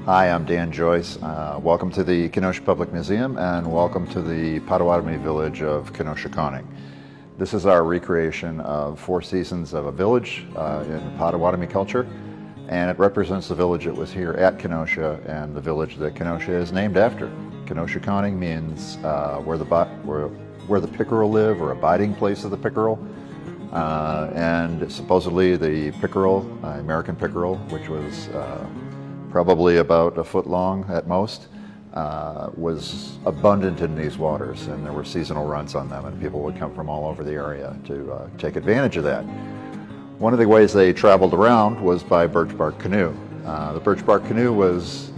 Hi, I'm Dan Joyce. Welcome to the Kenosha Public Museum and welcome to the Potawatomi village of Kenosha Conning. This is our recreation of 4 seasons of a village in Potawatomi culture, and it represents the village that was here at Kenosha and the village that Kenosha is named after. Kenosha Conning means where the pickerel live, or abiding place of the pickerel. And supposedly the pickerel, American pickerel, which was probably about a foot long at most, was abundant in these waters, and there were seasonal runs on them, and people would come from all over the area to take advantage of that. One of the ways they traveled around was by Birchbark Canoe. The Birchbark Canoe was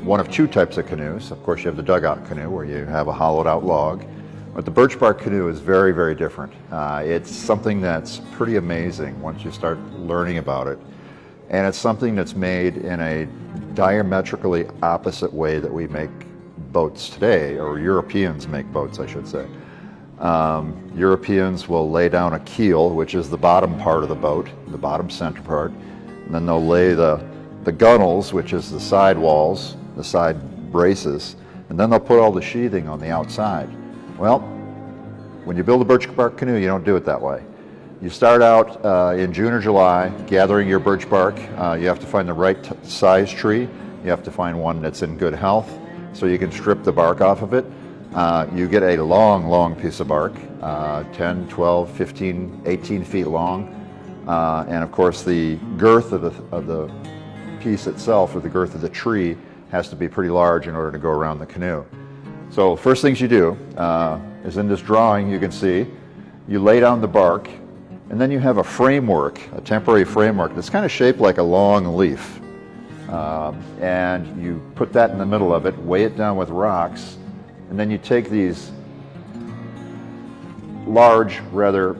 one of 2 types of canoes. Of course, you have the dugout canoe where you have a hollowed out log, but the Birchbark Canoe is very, very different. It's something that's pretty amazing once you start learning about it. And it's something that's made in a diametrically opposite way that we make boats today, or Europeans make boats, I should say. Europeans will lay down a keel, which is the bottom part of the boat, the bottom center part, and then they'll lay the gunnels, which is the side walls, the side braces, and then they'll put all the sheathing on the outside. Well, when you build a Birchbark canoe, you don't do it that way. You start out in June or July gathering your birch bark. You have to find the right size tree. You have to find one that's in good health so you can strip the bark off of it. You get a long, long piece of bark, 10, 12, 15, 18 feet long. And of course the girth of the piece itself, or the girth of the tree, has to be pretty large in order to go around the canoe. So first things you do is, in this drawing you can see, you lay down the bark, and then you have a framework, a temporary framework that's kind of shaped like a long leaf. And you put that in the middle of it, weigh it down with rocks, and then you take these large, rather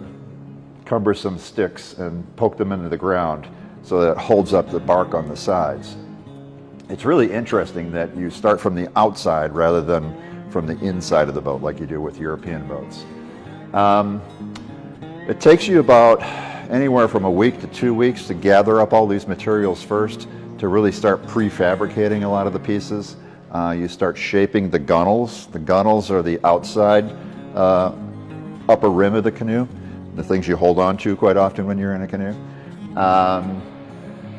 cumbersome sticks and poke them into the ground so that it holds up the bark on the sides. It's really interesting that you start from the outside rather than from the inside of the boat like you do with European boats. It takes you about anywhere from a week to 2 weeks to gather up all these materials first, to really start prefabricating a lot of the pieces. You start shaping the gunnels. The gunnels are the outside upper rim of the canoe, the things you hold on to quite often when you're in a canoe.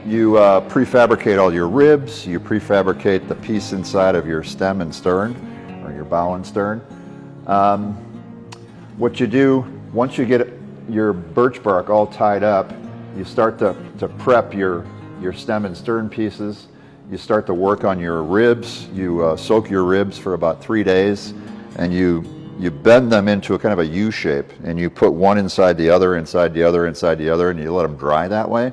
You prefabricate all your ribs. You prefabricate the piece inside of your stem and stern, or your bow and stern. What you do, once you get your birch bark all tied up, you start to prep your stem and stern pieces. You start to work on your ribs. You soak your ribs for about 3 days, and you bend them into a kind of a U shape, and you put one inside the other, inside the other, inside the other, and you let them dry that way.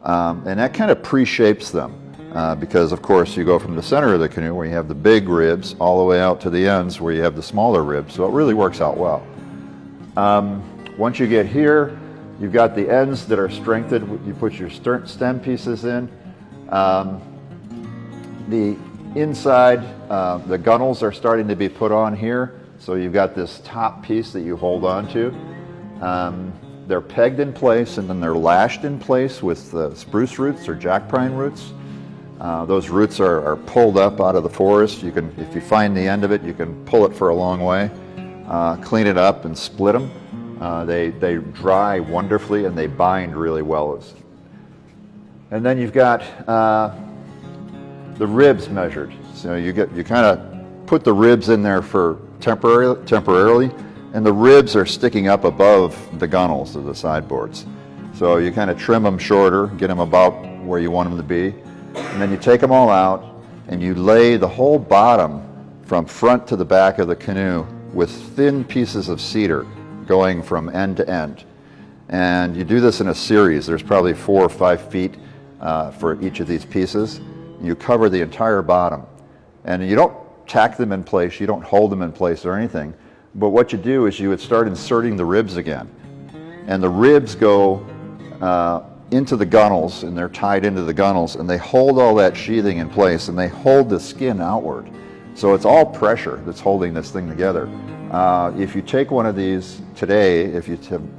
And that kind of pre-shapes them, because of course you go from the center of the canoe where you have the big ribs all the way out to the ends where you have the smaller ribs, so it really works out well. Once you get here, you've got the ends that are strengthened. You put your stem pieces in. The inside, the gunnels are starting to be put on here, so you've got this top piece that you hold on to. They're pegged in place, and then they're lashed in place with spruce roots or jack pine roots. Those roots are pulled up out of the forest. You can, if you find the end of it, you can pull it for a long way, clean it up and split them. They dry wonderfully, and they bind really well. And then you've got the ribs measured. So you kind of put the ribs in there for temporarily, and the ribs are sticking up above the gunnels of the sideboards. So you kind of trim them shorter, get them about where you want them to be, and then you take them all out, and you lay the whole bottom from front to the back of the canoe with thin pieces of cedar going from end to end. And you do this in a series. There's probably 4 or 5 feet for each of these pieces. You cover the entire bottom. And you don't tack them in place, you don't hold them in place or anything, but what you do is you would start inserting the ribs again. And the ribs go into the gunnels, and they're tied into the gunnels, and they hold all that sheathing in place, and they hold the skin outward. So it's all pressure that's holding this thing together. If you take one of these today, if you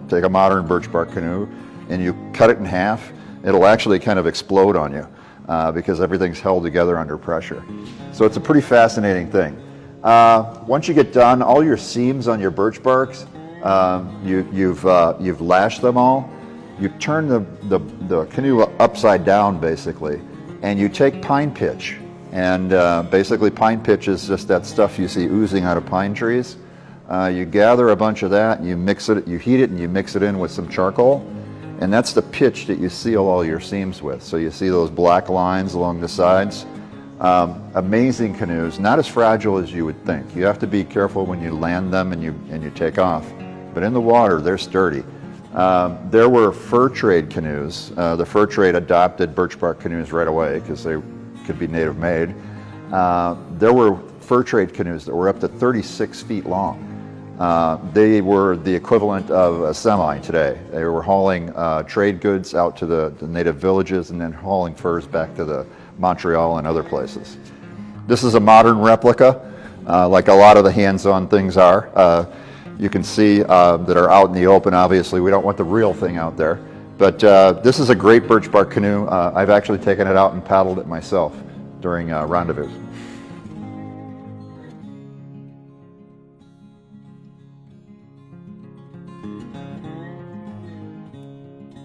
take a modern Birchbark canoe and you cut it in half, it'll actually kind of explode on you. because everything's held together under pressure. So it's a pretty fascinating thing. Once you get done, all your seams on your birch barks, you've lashed them all. You turn the canoe upside down basically, and you take pine pitch. And basically pine pitch is just that stuff you see oozing out of pine trees. You gather a bunch of that, and you mix it, you heat it, and you mix it in with some charcoal. And that's the pitch that you seal all your seams with. So you see those black lines along the sides. Amazing canoes, not as fragile as you would think. You have to be careful when you land them and you take off. But in the water, they're sturdy. There were fur trade canoes. The fur trade adopted Birchbark canoes right away because they could be native made. There were fur trade canoes that were up to 36 feet long. They were the equivalent of a semi today. They were hauling trade goods out to the native villages and then hauling furs back to the Montreal and other places. This is a modern replica, like a lot of the hands-on things are. You can see that are out in the open. Obviously, we don't want the real thing out there. But this is a great Birchbark canoe. I've actually taken it out and paddled it myself during Rendezvous.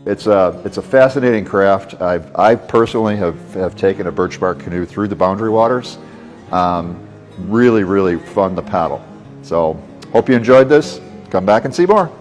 It's a fascinating craft. I personally have taken a Birchbark canoe through the boundary waters. Really, really fun to paddle. So hope you enjoyed this. Come back and see more.